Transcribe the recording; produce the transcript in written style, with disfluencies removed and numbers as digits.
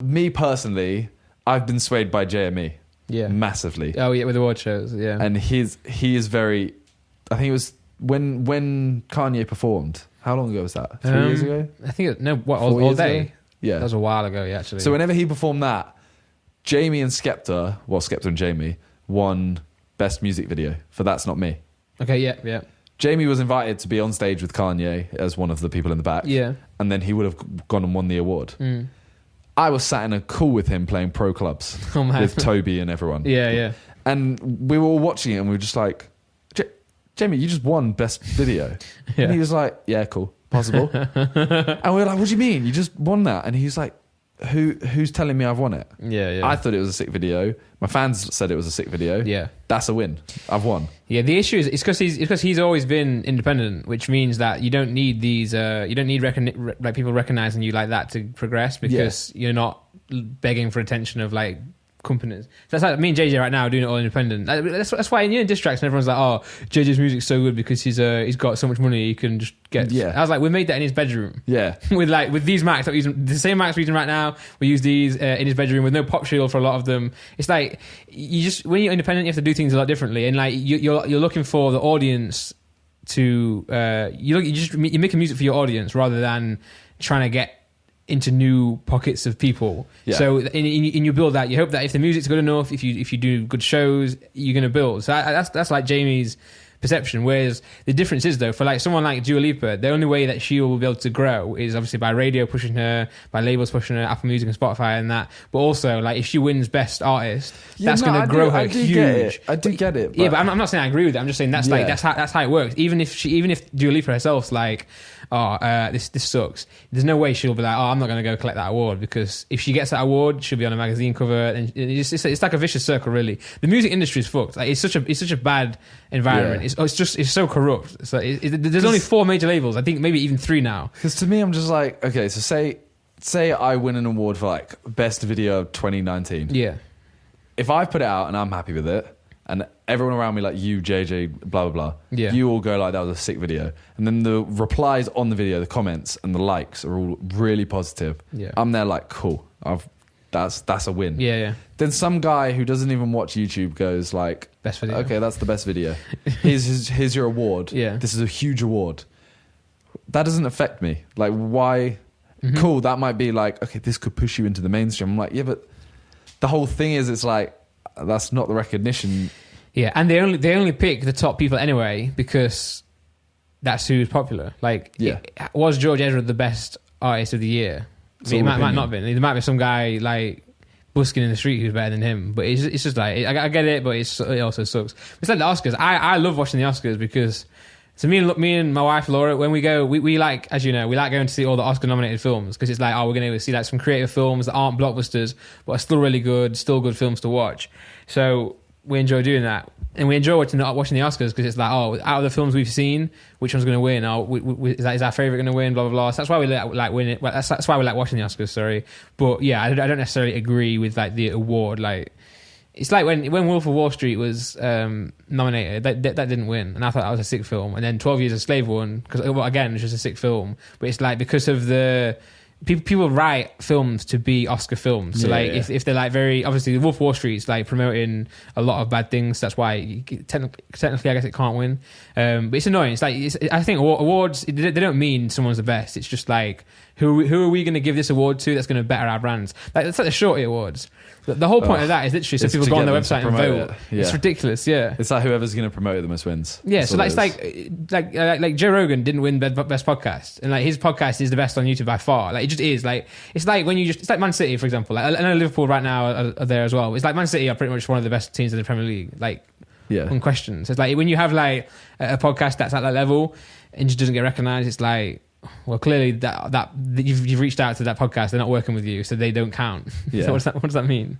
Me personally, I've been swayed by JME. Yeah. Massively. Oh yeah, with award shows. Yeah. And he is very. I think it was when Kanye performed. How long ago was that? 3 years ago? I think Four all years day. ago? Yeah. That was a while ago. Yeah, actually. So whenever he performed that, Jamie and Skepta, Skepta and Jamie won Best Music Video for That's Not Me. Okay. Yeah. Yeah. Jamie was invited to be on stage with Kanye as one of the people in the back. Yeah. And then he would have gone and won the award. Mm. I was sat in a call with him playing pro clubs with Toby and everyone. Yeah. Yeah. And we were all watching it and we were just like, Jamie, you just won Best Video. Yeah. And he was like, yeah, cool, possible. And we were like, what do you mean? You just won that? And he was like, who's telling me I've won it? Yeah, yeah. I thought it was a sick video. My fans said it was a sick video. Yeah. That's a win. I've won. Yeah, the issue is it's because he's always been independent, which means that you don't need these like people recognizing you like that to progress, because you're not begging for attention of like companies. So that's like me and JJ right now are doing it all independent. That's why in diss tracks and everyone's like, oh, JJ's music's so good because he's got so much money he can just get. Yeah. I was like, we made that in his bedroom. Yeah. with these Macs that we're using, the same Macs we're using right now, we use these in his bedroom with no pop shield for a lot of them. It's like you just, when you're independent, you have to do things a lot differently, and like you're looking for the audience to you're making music for your audience rather than trying to get into new pockets of people. Yeah. So in you build that, you hope that if the music's good enough, if you do good shows, you're going to build. So that's like Jamie's perception. Whereas the difference is, though, for like someone like Dua Lipa, the only way that she will be able to grow is obviously by radio pushing her, by labels pushing her, Apple Music and Spotify and that. But also, like, if she wins Best Artist, that's going to grow her huge. I do get it. But I'm not saying I agree with it. I'm just saying that's how it works. Even if Dua Lipa herself's like, this sucks, there's no way she'll be like, I'm not going to go collect that award, because if she gets that award, she'll be on a magazine cover, and it's like a vicious circle, really. The music industry is fucked. Like, it's such a bad environment. Yeah. It's so corrupt. So there's only 4 major labels. I think maybe even 3 now. Because to me, I'm just like, okay, so say I win an award for like Best Video of 2019. Yeah. If I put it out and I'm happy with it, and everyone around me, like you, JJ, blah, blah, blah, yeah, you all go like, that was a sick video. And then the replies on the video, the comments and the likes are all really positive. Yeah. I'm there like, cool, that's a win. Yeah, yeah. Then some guy who doesn't even watch YouTube goes like, best video. Okay, that's the best video. Here's your award. Yeah. This is a huge award. That doesn't affect me. Like, why? Mm-hmm. Cool, that might be like, okay, this could push you into the mainstream. I'm like, yeah, but the whole thing is, it's like, that's not the recognition. Yeah, and they only pick the top people anyway because that's who's popular. Like, was George Ezra the best artist of the year? I mean, it might not have been. There might be some guy like busking in the street who's better than him. But it's just like, I get it, but it also sucks. It's like the Oscars. I love watching the Oscars because, so me and my wife Laura, when we go, we like, as you know, we like going to see all the Oscar-nominated films, because it's like, we're going to see like some creative films that aren't blockbusters, but are still really good, still good films to watch. So we enjoy doing that. And we enjoy watching the Oscars because it's like, out of the films we've seen, which one's going to win? Is our favourite going to win? Blah, blah, blah. So that's why we like win it. Well, that's why we like watching the Oscars, sorry. But yeah, I don't necessarily agree with like the award. Like, it's like when Wolf of Wall Street was nominated, that didn't win, and I thought that was a sick film. And then 12 Years a Slave won, because, well, again, it's just a sick film. But it's like, because of the people write films to be Oscar films. So if they're like very, obviously Wolf of Wall Street is like promoting a lot of bad things. That's why technically I guess it can't win. But it's annoying. It's like, I think awards, they don't mean someone's the best. It's just like, who are we going to give this award to that's going to better our brands? Like, it's like the Shorty Awards. The whole point of that is literally so people go on their website and vote. Yeah. It's ridiculous, yeah. It's like whoever's going to promote it the most wins. Yeah, so like, it's like Joe Rogan didn't win best podcast, and like his podcast is the best on YouTube by far. Like, it just is. Like, it's like when it's like Man City, for example. Like, I know Liverpool right now are there as well. It's like Man City are pretty much one of the best teams in the Premier League. Like, unquestioned. So it's like when you have like a podcast that's at that level and just doesn't get recognised, it's like, well, clearly that you've reached out to that podcast, they're not working with you, so they don't count. Yeah. So what does that mean?